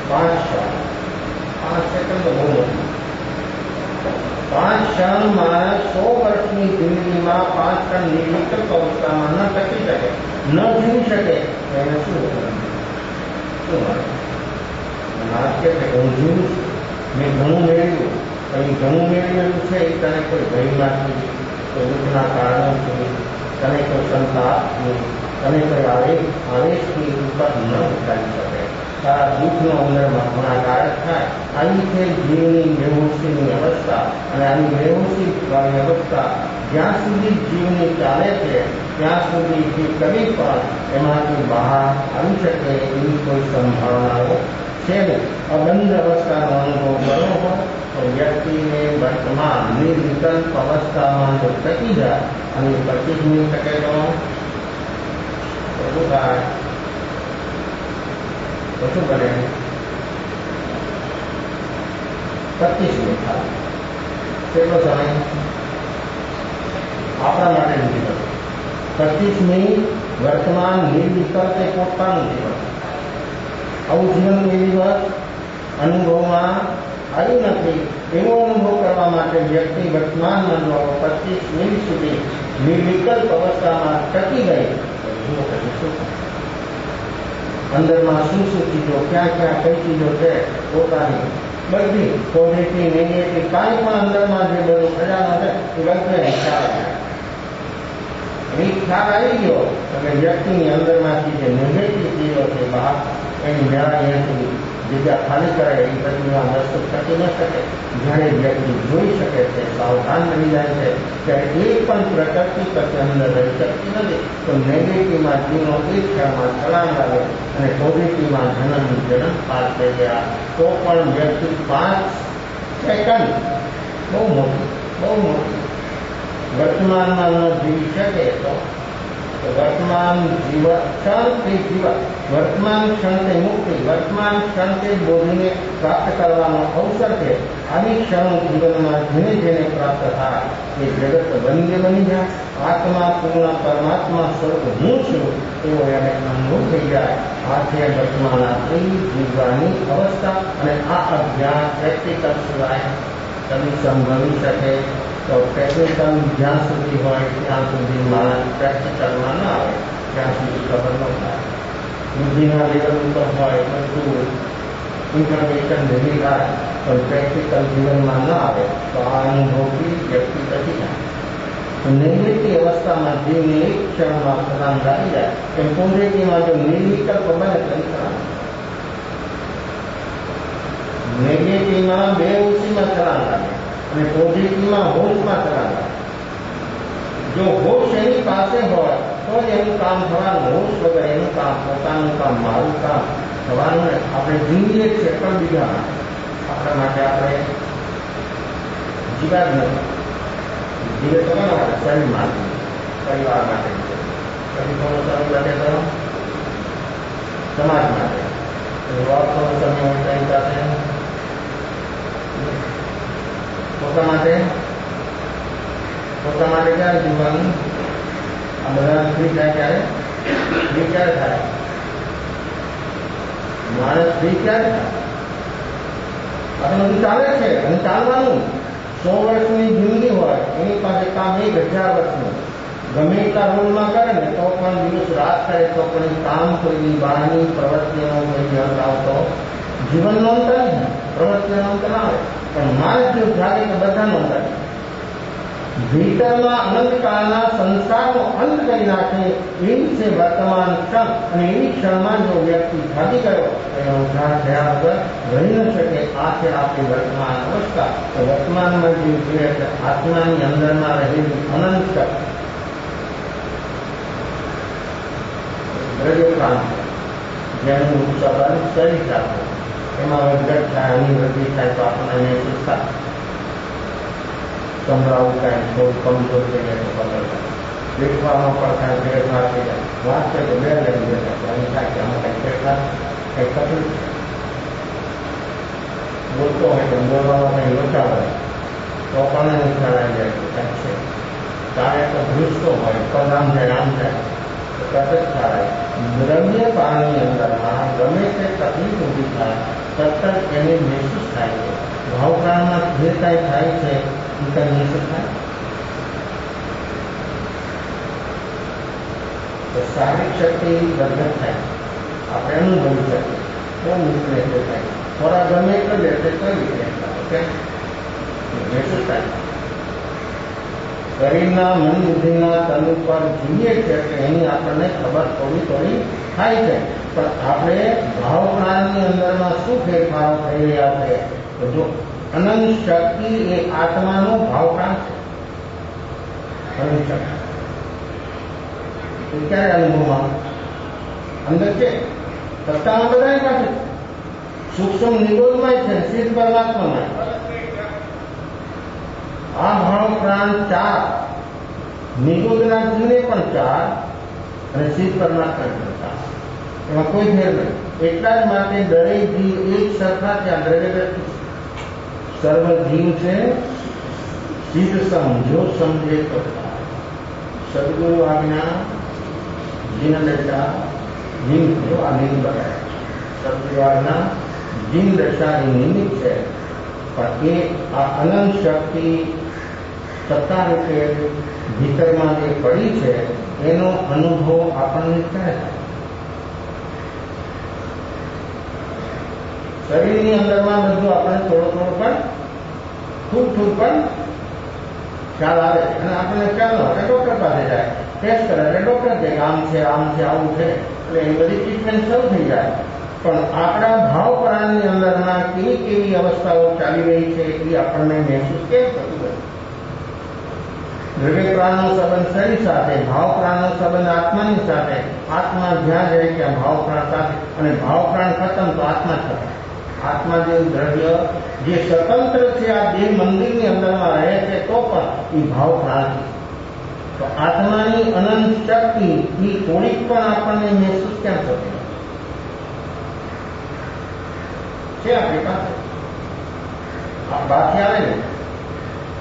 5 ક્ષણ, 5 સેકન્ડ તો બહુ નથી. 5 ક્ષણમાં 100 વર્ષની જિંદગીમાં 5 ક્ષણ નિર્વિકલ્પ અવસ્થામાં ન ટકી શકે, ન જીવી શકે તો એને શું મળે? આ કે હું જીવું છું, મેં ઘણું મેળવ્યું, કંઈ ઘણું મેળવેલું છે એ તને કોઈ ભયમાંથી, કોઈ દુઃખના કારણોથી, તને કોઈ સંતાપથી, તને કોઈ આવેશથી ઉપર ન ઉતારી શકે. તારા દુઃખનો અંદરમાં ગુણાકારક થાય. આવી છે જીવની બેહોશીની અવસ્થા અને આવી બેહોશી વાળી અવસ્થા જ્યાં સુધી જીવની ચાલે છે ત્યાં સુધી જે કદી પણ એમાંથી બહાર આવી શકે એવી કોઈ સંભાવનાઓ છે નહીં. અબંધ અવસ્થાનો અનુભવ કરવો હોય તો વ્યક્તિને વર્તમાન નિર્વિકલ્પ અવસ્થામાં જો ટકી જાય અને 25 મિનિટ ટકે તો શું થાય? તો શું કરે? 25 મિનિટ થાય. કેટલો સમય આપણા માટે જીવન? 25 મિનિટ વર્તમાન નિર્વિકલ્પ એ પોતાનું જીવન. આવું જીવન કોઈ દિવસ અનુભવમાં આવ્યું નથી. એવો અનુભવ કરવા માટે વ્યક્તિ વર્તમાનમાં જો 25 મિનિટ સુધી નિર્વિકલ્પ અવસ્થામાં ટકી ગઈ તો અંદરમાં શું ચીજો, ક્યાં કઈ ચીજો છે, પોતાની બધી પોઝિટિવ નેગેટિવ કાંઈ પણ અંદરમાં જે બધું ખજાનો છે એ બધું ખ્યાલ આવી ગયો એટલે વ્યક્તિની અંદરમાંથી જે નેગેટિવ ચીજો છે બહાર એની મેળા અહીંયાથી જગ્યા ખાલી કરે એ પ્રતિમાં વસ્તુ ટકી ન શકે. જ્યારે વ્યક્તિ જોઈ શકે છે, સાવધાન બની જાય છે ત્યારે એક પણ પ્રકૃતિ પ્રત્યે અંદર રહી શકતી નથી. તો નેગેટિવમાં જીવનો એક ક્ષણમાં છલાંગ આવે અને પોઝિટિવમાં જન્મ પાસ થઈ ગયા તો પણ વ્યક્તિ 5 સેકન્ડ બહુ મોટી વર્તમાનમાં ન જીવી શકે તો વર્તમાન જીવન ક્ષણથી જીવન, વર્તમાન ક્ષણથી મુક્તિ, વર્તમાન ક્ષણથી બોધીને પ્રાપ્ત કરવાનો અવસર છે. આવી ક્ષણો જીવનમાં જેને પ્રાપ્ત થાય એ જગત બંધ બની જાય. આત્મા પૂર્ણ પરમાત્મા સ્વરૂપ હું છું એવો એને અનુભવ થઈ જાય. આ છે વર્તમાન જીવવાની અવસ્થા અને આ અભ્યાસ પ્રેક્ટિકલ સિવાય કદી સંભવી શકે તો પ્રેક્ટિકલ જ્યાં સુધી હોય ત્યાં સુધી માણસ પ્રેક્ટિકલમાં ન આવે ત્યાં સુધી ખબર ન થાય. બુદ્ધિના લેવલ ઉપર હોય બધું ઇન્ફોર્મેશન ભેગી થાય પણ પ્રેક્ટિકલ જીવનમાં ન આવે તો આ અનુભવથી વ્યક્તિ ટકી જાય. નેગેટિવ અવસ્થામાં જીવને એક ક્ષણમાં છલાંગ લાગી જાય એમ પોઝિટિવમાં જો નિર્વિકલ્પ બને તો નેગેટિવમાં બે ઉસીમાં ચલાન લાગે અને પોઝિટિવમાં હોશમાં ચલાન લાગે. જો હોશ એની પાસે હોય તો જ એનું કામ થવાનું. હોશ વગર એનું કામ, પોતાનું કામ, મારું કામ થવાનું ને. આપણે જીવીએ છીએ પણ બીજા આપણા માટે આપણે જીવા જ નથી. જીવે તો કોના માટે? શરીર માટે, પરિવાર માટે. પછી થોડો સમય માટે તો સમાજ માટે. થોડો સમય હોય તેની સાથે પોતા માટે ક્યારે જીવવાનું? આ બધા ફ્રી થાય ક્યારે? ફ્રી ક્યારે થાય? માણસ ફ્રી ક્યારે થાય? આ તો બધું ચાલે છે અને ચાલવાનું. 100 વર્ષની જિંદગી હોય એની પાસે કામ 1000 વર્ષનું. ગમે એટલા રોલમાં કરે ને તો પણ દિવસ રાત કરે તો પણ કામ કોઈની બહારની પ્રવૃત્તિનો કોઈ અંત આવતો જીવનનો અંત નહીં, પ્રવૃત્તિનો અંત ના આવે. પણ માણસ જો જાગે તો બધાનો અંત આવે. ભીતરના અનંતકાળના સંસારનો અંત કરી નાખે એવી છે વર્તમાન ક્ષણ. અને એવી ક્ષણમાં જો વ્યક્તિ જાગી ગયો એનો ઉદ્ધાર થયા વગર રહી ન શકે. આ છે આપણી વર્તમાન અવસ્થા. તો વર્તમાનમાં જે છે તે આત્માની અંદરમાં રહેલી અનંત શક્તિ દ્રવ્યકાંત જેનું સંબંધ શરીર સાથે એમાં વધઘટ થાય, આની વૃદ્ધિ થાય તો આપણને મહેસૂસ થાય. સંભળાવું કાંઈ થોડું કમજોર થઈ જાય તો ખબર થાય. દેખવામાં પણ કાંઈ ભેદભાવ થઈ જાય. વાંચે તો બે લઈ જતા એની થાય કે આમાં કંઈ ફેરફાર કંઈ તકલીફ બોલતો હોય તો બોલવામાં કંઈ લોચા હોય તો પણ એને ખ્યાલ આવી જાય કે કંઈક છે. તારે તો ભૂસતો હોય પદ આમ જાય આમ જાય તો તરત જ ખ્યાલ આવે. દ્રવ્ય પાણી અંદરમાં ગમે તે તકલીફ ઊભી થાય તરત જ એને મહેસૂસ થાય છે. ભાવપ્રાણમાં જે કાંઈ થાય છે એ કંઈ મહેસૂસ થાય. તો શારીરિક શક્તિ વધઘટ થાય, આપણે અનુભવી શકીએ. બહુ મુશ્કેલ એટલે થાય. થોડા ગમે એટલો લે તે કઈ રીતે ઓકે મહેસૂસ થાય. શરીરના મન બુદ્ધિના તન ઉપર જોઈએ છે કે એની આપણને ખબર થોડી થોડી થાય છે. પણ આપણે ભાવ પ્રાણની અંદરમાં શું ફેરફારો થઈ રહ્યા છે? તો જો અનંત શક્તિ એ આત્માનો ભાવ પ્રાણ છે. અનંત શક્તિ ક્યારે અનુભવમાં અંદર છે. સત્તામાં બધાની પાસે સૂક્ષ્મ નિરોધમાં છે, સિદ્ધ પરમાત્મામાં. આ ભાવ પ્રાણ 4, નિરોધના જીવને પણ 4 અને સિદ્ધ પરમાત્મા પણ 4. એમાં કોઈ ફેર નહીં. એટલા જ માટે દરેક જીવ એક સરખા ત્યાં દ્રવ્ય સર્વ જીવ છે સિદ્ધ સમજો સમજે તો સદગુરુ આજ્ઞા જીન દશા જીન થયો. આ નિમિત્ત બતાવે સદગુરુ આજ્ઞા જીન દશા એ નિમિત્ત છે. પણ એ આ અનંત શક્તિ સત્તા રૂપે ભીતરમાં જે પડી છે એનો અનુભવ આપણને ક્યારે થાય? શરીરની અંદરમાં બધું આપણે થોડો થોડો પણ ખૂબ પણ ખ્યાલ આવે અને આપણને ખ્યાલ ન હોય ડોક્ટર પાસે જાય, ટેસ્ટ કરે એટલે ડોક્ટર કહે આમ છે આવું છે એટલે એની બધી ટ્રીટમેન્ટ શરૂ થઈ જાય. પણ આપણા ભાવ પ્રાણની અંદરમાં કેવી કેવી અવસ્થાઓ ચાલી રહી છે એ આપણને મહેસૂસ કેમ થતું નથી? દ્રવ્ય પ્રાણનો સંબંધ શરીર સાથે, ભાવ પ્રાણનો સંબંધ આત્માની સાથે. આત્મા જ્યાં જાય ત્યાં ભાવ પ્રાણ સાથે, અને ભાવ પ્રાણ ખતમ તો આત્મા ખતમ. આત્મા જેવું દ્રવ્ય જે સ્વતંત્ર છે આ દેહ મંદિરની અંદરમાં રહે છે તો પણ એ ભાવ પ્રાણ છે. તો આત્માની અનંત શક્તિ એ થોડીક પણ આપણને મહેસૂસ કેમ થતી છે? આપણી પાસે બહારથી આવે ને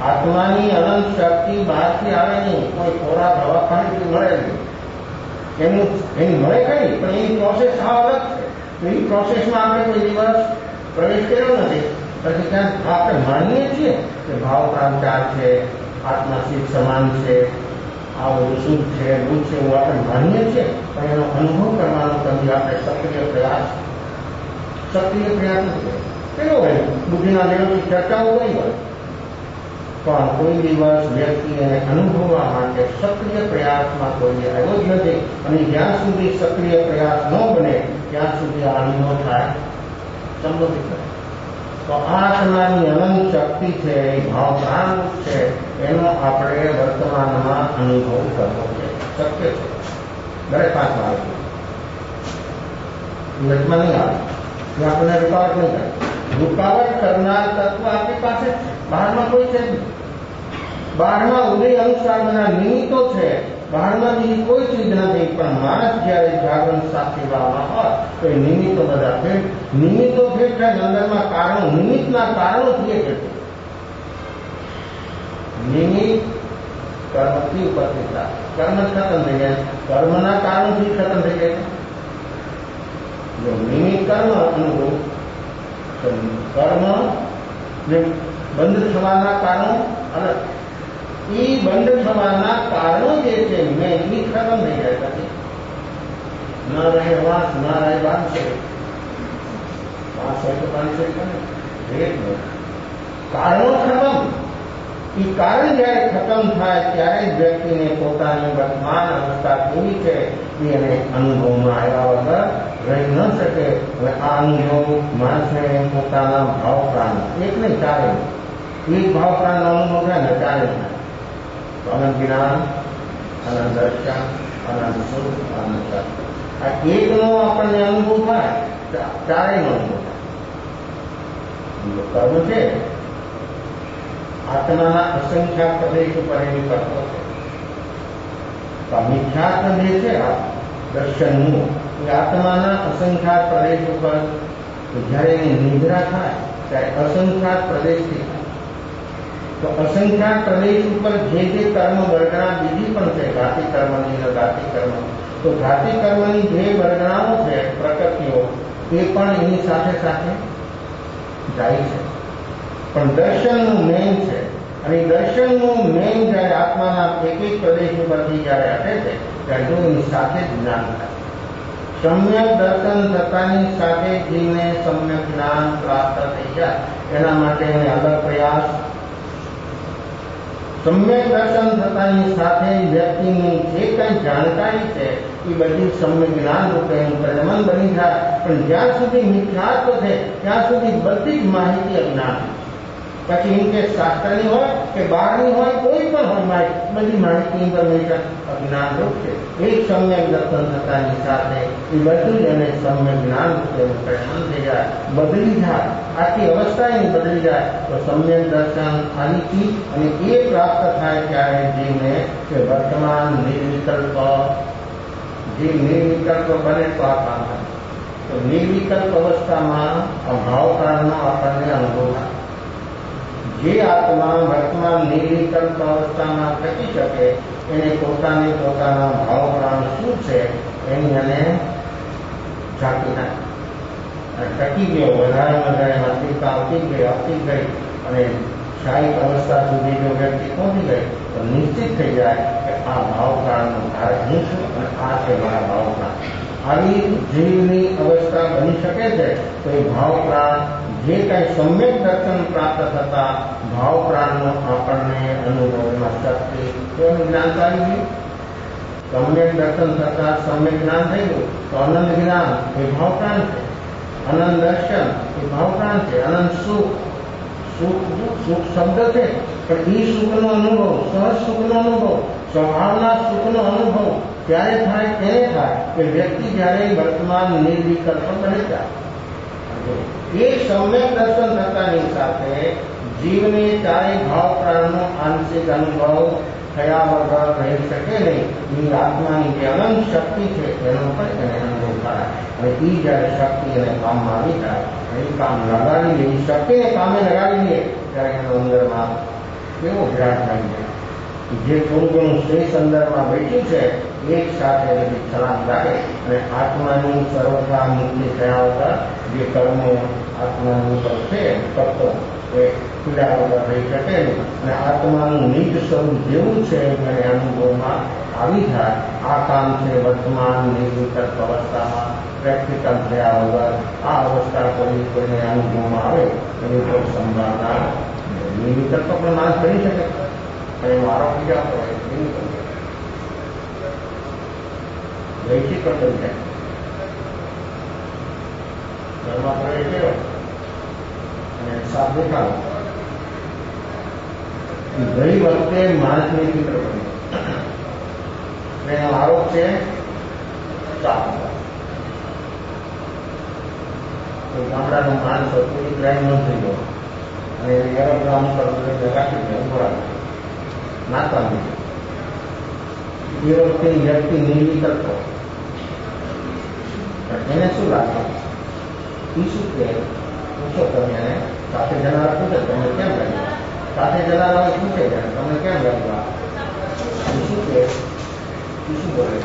આત્માની અનંત શક્તિ બહારથી આવે નહીં. કોઈ ખોરાક દવાખાનેથી મળે નહીં. એની મળે ખરી પણ એની પ્રોસેસ આ અલગ છે. તો એ પ્રોસેસમાં આપણે કોઈ દિવસ પ્રવેશ કર્યો નથી. પછી ક્યાં આપણે માનીએ છીએ કે ભાવ પ્રાણ 4 છે, આત્મા સિદ્ધ સમાન છે, આ બધું શુદ્ધ છે, બુદ્ધ છે, એવું આપણે માનીએ છીએ. પણ એનો અનુભવ કરવાનો કદી આપણે સક્રિય પ્રયાસ નથી કેવો હોય. બુદ્ધિના લેવલની ચર્ચાઓ નહીં હોય પણ કોઈ દિવસ વ્યક્તિને અનુભવવા માટે સક્રિય પ્રયાસમાં કોઈ આવ્યો જ નથી. અને જ્યાં સુધી સક્રિય પ્રયાસ ન બને ત્યાં સુધી આ અનુભવ થાય સંબોધિત કરે. તો આ આત્માની અનંત શક્તિ છે, એ ભાવ પ્રાણરૂપ છે, એનો આપણે વર્તમાનમાં અનુભવ કરવો છે. શક્ય છે દરેક આત્મા વચમાં નહીં આવે, એ આપણને રૂકાવટ નહીં કરે. રૂકાવટ કરનાર તત્વ આપણી પાસે જ છે, બહારમાં કોઈ છે જ નહીં. બહારમાં ઉદય અનુસાર બધા નિમિત્તો છે, બહારમાં બીજી કોઈ ચીજ નથી. પણ માણસ જ્યારે જાગરણ સાક્ષીભાવમાં હોય તો એ નિમિત્તો બધા ફેટ, નિમિત્તો ફેટ થાય. અંદરમાં કારણો, નિમિત્તના કારણો થઈએ છે. નિમિત્ત કર્મથી ઉપરથી થાય, કર્મ ખતમ થઈ જાય, કર્મના કારણોથી ખતમ થઈ જાય. જો નિમિત્ત કર્મ અનુભવ, કર્મ ને બંધ થવાના કારણો અલગ. એ બંધ થવાના કારણો જે છે મેં એ ખતમ થઈ જાય. પછી ન રહે વાંસ, ન રહે વાંસે. વાંસ હોય તો વાંસે કારણો ખતમ. એ કારણ જયારે ખતમ થાય ત્યારે જ વ્યક્તિને પોતાની વર્તમાન અવસ્થા કેવી છે એને અનુભવમાં આવ્યા વગર રહી ન શકે. હવે આ અનુભવ માણસને પોતાના ભાવ પ્રાણ, એક નહીં ચારે, એક ભાવ પ્રાણનો અનુભવ થાય ને ચારે થાય. અનંત જ્ઞાન, અનંત દર્શન, અનંત સુખ, અનંત સત્ય. આ એકનો આપણને અનુભવ થાય, ચારેયનો અનુભવ થાય. કર્મ છે આત્માના અસંખ્યાત પ્રદેશ ઉપર એની કરતો છે. મિથ્યાત્મ જે છે દર્શનનું, એ આત્માના અસંખ્યાત પ્રદેશ ઉપર જ્યારે એની નિદ્રા થાય ત્યારે અસંખ્યાત પ્રદેશથી થાય. તો અસંખ્યાત પ્રદેશ ઉપર જે કર્મ વર્ગણા બીજી પણ છે, ઘાતી કર્મની અને ઘાતી કર્મ, તો ઘાતી કર્મની જે વર્ગણાઓ છે પ્રકૃતિઓ, એ પણ એની સાથે સાથે જાય છે. પણ દર્શનનું મેન છે, અને દર્શનનું મેન જ્યારે આત્માના એક એક પ્રદેશ ઉપરથી જ્યારે હટે છે ત્યારે જો એની સાથે જ જ્ઞાન થાય. સમ્યક દર્શન થતાની સાથે જીવને સમ્યક જ્ઞાન પ્રાપ્ત થઈ જાય. એના માટે એને અલગ પ્રયાસ. સમ્યક દર્શન થતાની સાથે વ્યક્તિની જે કઈ જાણકારી છે એ બધી સમ્યક જ્ઞાન રૂપે એનું પરિણમન બની જાય. પણ જ્યાં સુધી મિથ્યાત્વ છે ત્યાં સુધી બધી જ માહિતી અજ્ઞાન. પછી એમ કે શાસ્ત્રની હોય કે બહારની હોય, કોઈ પણ હોય માહિતી, બધી માહિતી ઇન્ફોર્મેશન અજ્ઞાન રૂપ છે. એક સમ્યક દર્શન થતાની સાથે એ બધું જ એને સમ્યક જ્ઞાન રૂપે પરિણમન થઈ જાય, બદલી જાય. આખી અવસ્થા એની બદલી જાય. તો સમ્યક દર્શન આની અને એ પ્રાપ્ત થાય ત્યારે જીવને કે વર્તમાન નિર્વિકલ્પ, જે નિર્વિકલ્પ બને તો આ કામ થાય. તો નિર્વિકલ્પ અવસ્થામાં અભાવ કાળનો આપણને અનુભવ થાય. જે આત્મા વર્તમાન નિર્વિકલ્પ અવસ્થામાં ટકી શકે એને પોતાને પોતાના ભાવ પ્રાણ શું છે એની એને ઝાંકી નાખે. ટકી ગયો, વધારે વધારે આત્મિકતા આવતી ગઈ અને શાહિક અવસ્થા સુધી જો વ્યક્તિ પહોંચી ગઈ તો નિશ્ચિત થઈ જાય કે આ ભાવ પ્રાણનું ધારક હું છું અને આ છે મારા ભાવ પ્રાણ. આવી જીવની અવસ્થા બની શકે છે તો એ ભાવ પ્રાણ જે કઈ સમ્યક દર્શન પ્રાપ્ત થતા ભાવ પ્રાણનો આપણને અનુભવમાં શક્તિ એનું જ્ઞાન આવી ગયું. સમ્યક દર્શન થતા સમ્યક જ્ઞાન થઈ ગયું તો અનંત જ્ઞાન એ ભાવ પ્રાણ છે, અનંત દર્શન એ ભાવ પ્રાણ છે, અનંત સુખ, સુખ શબ્દ છે પણ એ સુખનો અનુભવ, સહજ સુખનો અનુભવ, સ્વભાવના સુખનો અનુભવ ત્યારે થાય તેને થાય કે વ્યક્તિ જ્યારે વર્તમાન નિર્વિકલ્પ બને જાય. એ સમ્યક દર્શન થતાની સાથે જીવને ચારે ભાવ પ્રાણનો આંશિક અનુભવ થયા વગર રહી શકે નહીં. એ આત્માની જે અનંત શક્તિ છે એનો પણ એને અનુભવ થાય. અને એ જ્યારે શક્તિ એને કામમાં આવી જાય, એ કામ લગાડી લે, શક્તિને કામે લગાડી લે ત્યારે એનો અંદરમાં કેવો વિરાટ થઈ જાય. જે થોડું ઘણું શ્રેષ્ઠ અંદરમાં બેઠ્યું છે એક સાથે બધી છલાંગ લાગે અને આત્માની સર્વથા મુક્તિ થયા વગર જે કર્મો આત્માની ઉપર છે તત્વો એ પીડા વગર રહી શકે નહીં. અને આત્માનું નિજ સ્વરૂપ જેવું છે એને અનુભવમાં આવી જાય. આ કામ છે વર્તમાન નિર્વિકલ્પ અવસ્થામાં પ્રેક્ટિકલ થયા વગર આ અવસ્થા કોઈને અનુભવમાં આવે એની કોઈ સંભાવના નિર્વિકલ્પ પણ માણસ કરી શકે પણ એનો આરોપ બીજા હોય વૈશ્વિક પણ કરી જાય. ઘરમાં પ્રવેશ કર્યો અને સાફ દેખાડો. ગઈ વખતે માણસની ફિકર બની એનો આરોપ છે સાફ. ગામડાનો માણસ હતો એ ક્રાઇમ ન થઈ ગયો અને એરોગ્રામ પર રાખી ઉભા નાતા લીધું. એ વખતે વ્યક્તિ નિર્વિકલ્પ હતો. એને શું લાગે એ શું કે પૂછો તમે એને સાથે જનાર પૂછે તમને કેમ લાગ્યું? સાથે જનાર હવે પૂછે છે તમને કેમ લાગ્યું? શું કે શું બોલે?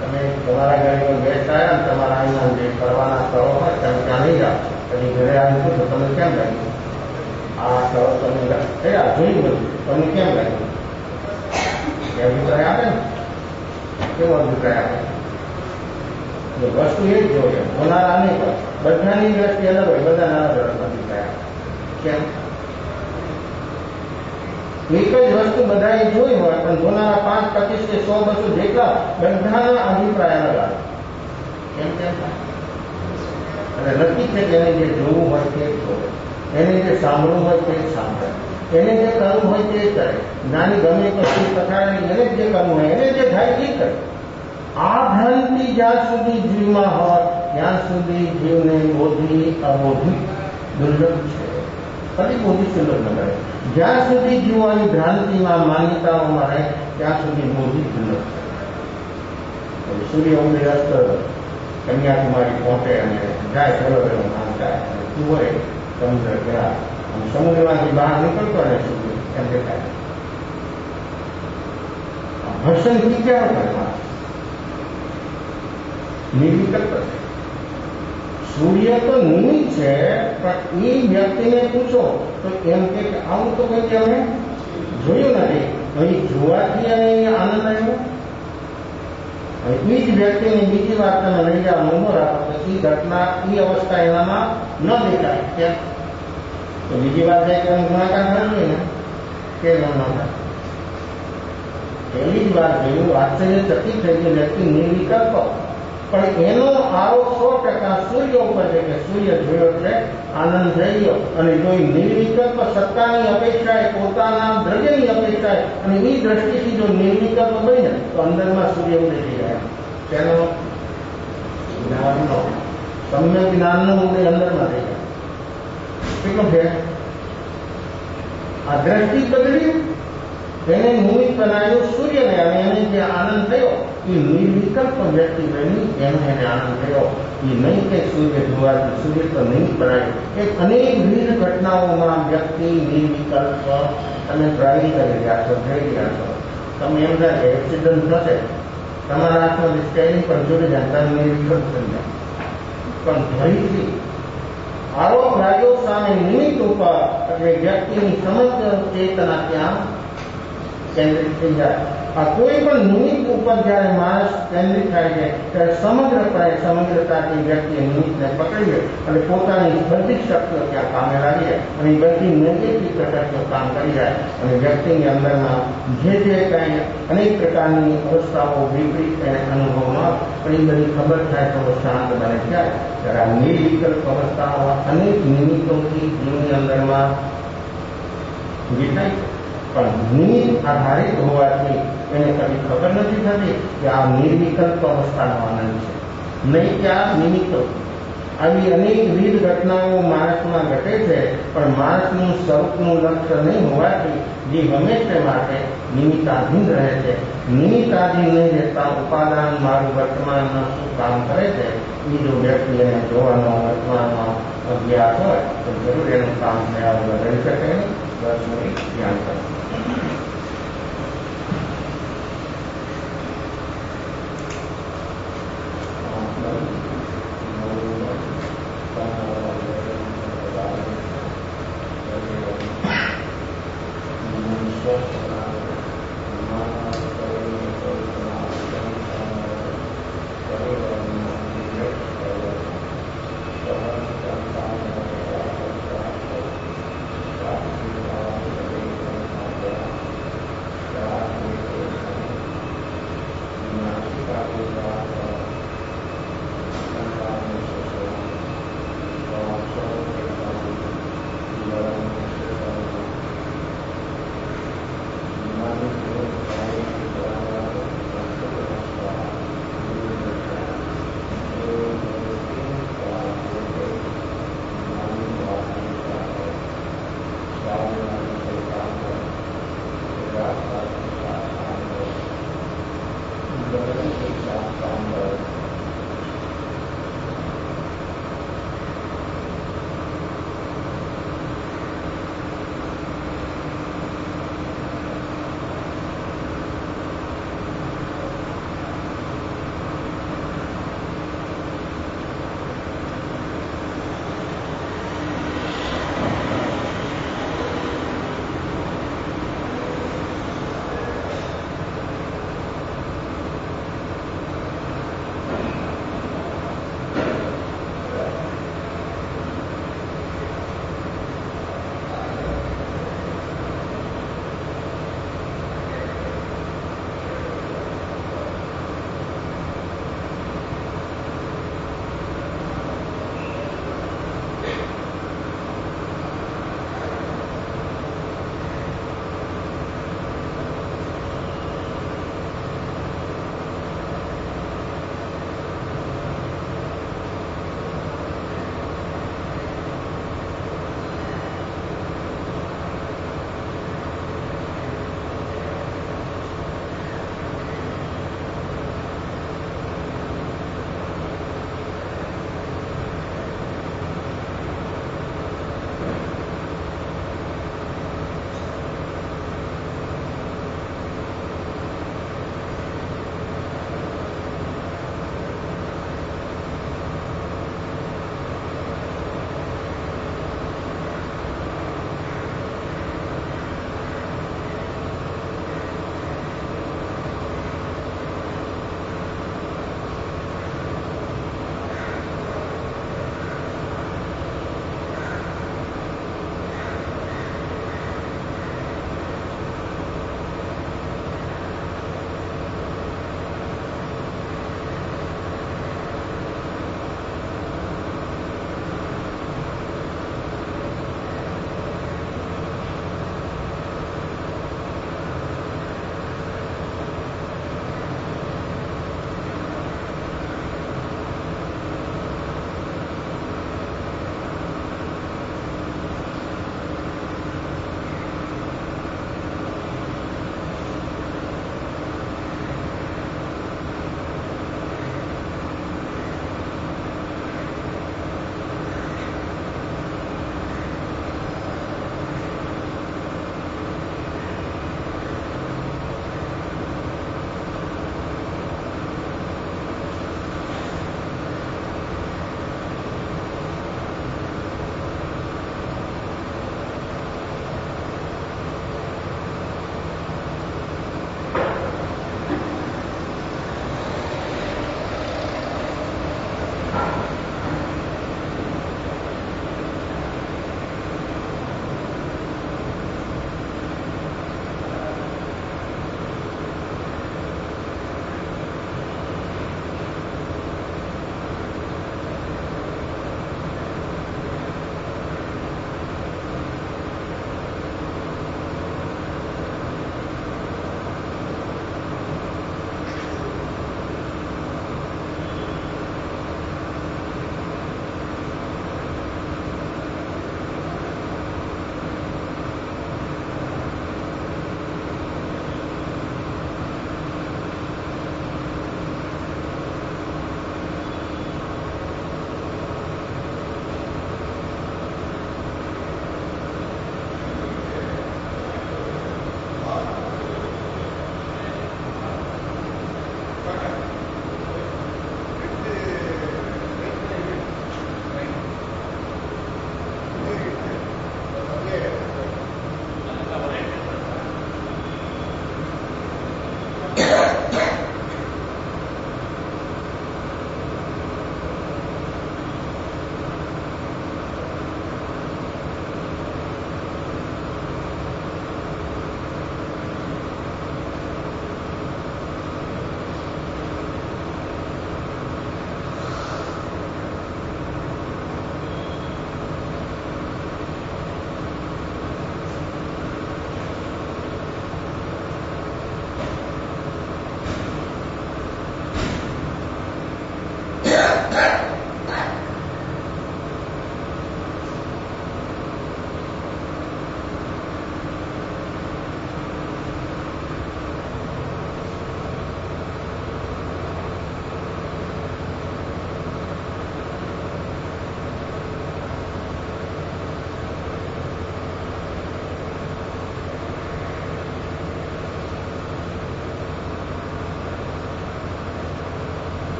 તમે તમારા ઘરે ગેસ્ટ આવ્યા ને તમારા અહીંયા જે ફરવાના સ્થળો હોય તમે ત્યાં નહીં જાઓ. પછી ઘરે આવી પૂછો તમને કેમ લાગ્યું? આ સ્થળો તમે ગયા જોયું બધું તમને કેમ લાગ્યું? એ અભિપ્રાય આપે ને કેવો અભિપ્રાય આપે? વસ્તુ એ જ જોઈએ બોલારા નહીં હોય. બધાની દ્રષ્ટિ અલગ હોય. બધા નાના ધોરણ અભિપ્રાય કેમ? એક જ વસ્તુ બધાએ જોઈ હોય પણ જોનારા 5, 25 કે 100, 200 જેટલા બધાના અભિપ્રાય અલગ આવે. કેમ કેમ? અને નક્કી છે કે એને જે જોવું હોય તે જ જોવે, એને જે સાંભળવું હોય તે જ સાંભળે, એને જે કરવું હોય તે જ કરે. નાની ગમે કશું પછાડે એને જ જે કરવું હોય એને જે થાય એ કરે. આ ભ્રાંતિ જ્યાં સુધી જીવમાં હોય ત્યાં સુધી જીવને બોધિ અબોધિ દુર્લભ છે. ફરી બોધિ સુલભ ન મળે. જ્યાં સુધી જીવવાની ભ્રાંતિમાં માન્યતાઓમાં રહે ત્યાં સુધી બોધિ દુર્લભ છે. સૂર્ય ઉદય અસ્ત કન્યાકુમારી પહોંચે અને જાય ચલો ચલો નામ જાય અને તું હોય સમુદ્ર ગયા અને સમુદ્રમાંથી બહાર નીકળતો અને સૂર્ય એમ દેખાય. હર્ષણથી ક્યાં કરે? નિર્વિકલ્પ છે. સૂર્ય તો નિમિત્ત છે પણ એ વ્યક્તિને પૂછો તો એમ કે આવું તો કંઈ અમે જોયું નથી. અહીં જોવાથી અને આનંદ આવ્યો. એ જ વ્યક્તિની બીજી વાત તમે લઈ જાઓ નોંધો રાખો તો એ ઘટના એ અવસ્થા એનામાં ન દેખાય. કેમ? તો બીજી વાત છે કે ગુણાકાર કરવી ને કે ન થાય. પહેલી જ વાત જોયું આશ્ચર્યચકિત થઈ ગઈ વ્યક્તિ નિર્વિકલ્પ. પણ એનો આરોપ 100% સૂર્ય ઉપર છે કે સૂર્ય જોયો છે આનંદ થઈ ગયો અને જો નિર્વિકલ્પ સત્તાની અપેક્ષાએ પોતાના દ્રવ્યની અપેક્ષાએ અને એ દ્રષ્ટિથી જો નિર્વિકલ્પ બને તો અંદરમાં સૂર્ય ઉદય થઈ જાય. તેનો જ્ઞાનનો સમ્યક જ્ઞાનનો ઉદય અંદરમાં થઈ જાય. કેટલો છે? આ દ્રષ્ટિ બદલી એને નિમિત્ત બનાવ્યું સૂર્યને અને એને જે આનંદ થયો એ નિર્વિકલ્પ વ્યક્તિ બની એનો એને આનંદ થયો. એ નહીં કે સૂર્ય જોવાથી સૂર્ય તો નિમિત્ત બનાવ્યું. એ અનેકવિધ ઘટનાઓમાં વ્યક્તિ નિર્વિકલ્પ. તમે ડ્રાઇવિંગ કરી રહ્યા છો, જઈ રહ્યા છો, તમે એમ થાય કે એક્સિડન્ટ થશે, તમારા હાથમાં સ્ટેરિંગ પર જોડી જાય તમે નિર્વિકલ્પ થઈ જાય. પણ ફરીથી આરોપ લાગ્યો સામે નિમિત્ત ઉપર એટલે વ્યક્તિની સમગ્ર ચેતના ત્યાં કેન્દ્રિત થઈ જાય. આ કોઈ પણ નિમિત્ત ઉપર જયારે માણસ કેન્દ્રિત થાય છે ત્યારે સમગ્રતાથી વ્યક્તિએ નિમિત્તને પકડી લે અને પોતાની બધી શક્તિઓ ત્યાં કામે લાગી જાય અને બધી નેગેટિવ પ્રકારનું કામ કરી જાય અને વ્યક્તિની અંદરમાં જે કંઈ અનેક પ્રકારની અવસ્થાઓ વિપરીત એને અનુભવમાં પણ એ બધી ખબર થાય તો શાંત બને ત્યારે આ નિર્વિકલ્પ અવસ્થાઓ અનેક નિમિત્તોથી જીવની અંદરમાં વિતાય. પણ નિમિત્ત આધારિત હોવાથી એને કદી ખબર નથી થતી કે આ નિર્વિકલ્પ અવસ્થાનો આનંદ છે, નહીં કે આ નિમિત્તો. આવી અનેકવિધ ઘટનાઓ માણસમાં ઘટે છે પણ માણસનું સ્વરૂપનું લક્ષ્ય નહીં હોવાથી જે હંમેશા માટે નિમિત્તાધીન રહે છે. નિમિત્તાધીન નહીં રહેતા ઉપાદાન મારું વર્તમાનમાં શું કામ કરે છે એ જો વ્યક્તિ એને જોવાનો વર્તમાનનો અભ્યાસ હોય તો જરૂર એનું કામ થયા વગર રહી શકે નહીં. બસ હું ધ્યાન કરું.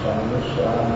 Namaskar.